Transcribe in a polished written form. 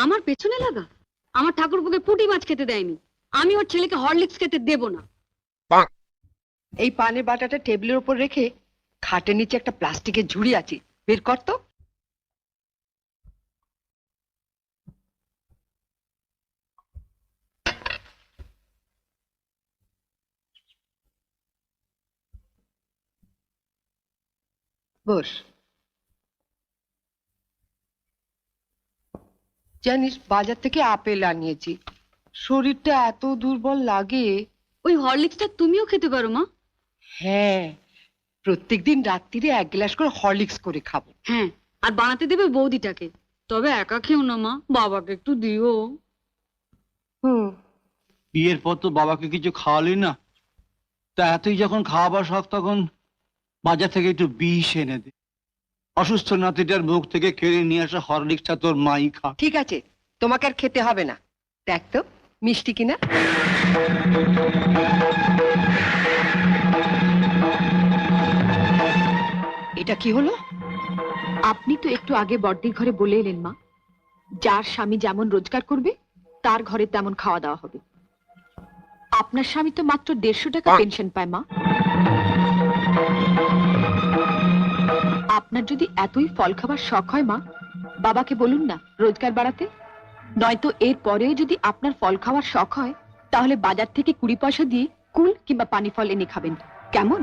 আমার পেছনে লাগা? আমার ঠাকুরপুকে পুঁটি মাছ খেতে দেয়নি, আমি ওর ছেলেকে হরলিক্স খেতে দেব না। এই পানের বাটাটা টেবিলের উপর রেখে খাটের নিচে একটা প্লাস্টিকের ঝুড়ি আছে, বের কর তো। বস। জানিস, বাজার থেকে আপেল আনিয়েছি, শরীরটা এত দুর্বল লাগে। ওই হরলিক্সটা তুমিও খেতে পারো মা। হ্যাঁ, প্রত্যেকদিন রাত্রিরে 1 গ্লাস করে হরলিক্স করে খাবো। হ্যাঁ, আর বানাতে দেবে বৌদিটাকে। তবে একা খেও না মা, বাবাকে একটু দিও। হুম। বিয়ের পর তো বাবাকে কিছু খাওয়ালি না, তা এতই যখন খাওয়াবার শখ তখন বাজার থেকে একটু বিষ এনে দে। অসুস্থ নাতিটার মুখ থেকে কেড়ে নিয়ে আসা হরলিক্সটা তোর মাই খা। ঠিক আছে, তোমাকে আর খেতে হবে না। দেখ তো মিষ্টি কিনা। এটা কি হলো? আপনি তো একটু আগে বড়দির ঘরে বলে এলেন মা, যার স্বামী যেমন রোজগার করবে তার ঘরে তেমন খাওয়া দাওয়া হবে। আপনার স্বামী তো মাত্র 150 টাকা পেনশন পায় মা। আপনার যদি এতই ফল খাবার শখ হয় মা, বাবাকে বলুন না রোজগার বাড়াতে। নয়তো এর পরেও যদি আপনার ফল খাওয়ার শখ হয়, তাহলে বাজার থেকে 20 পয়সা দিয়ে কুল কিংবা পানি ফল এনে খাবেন, কেমন?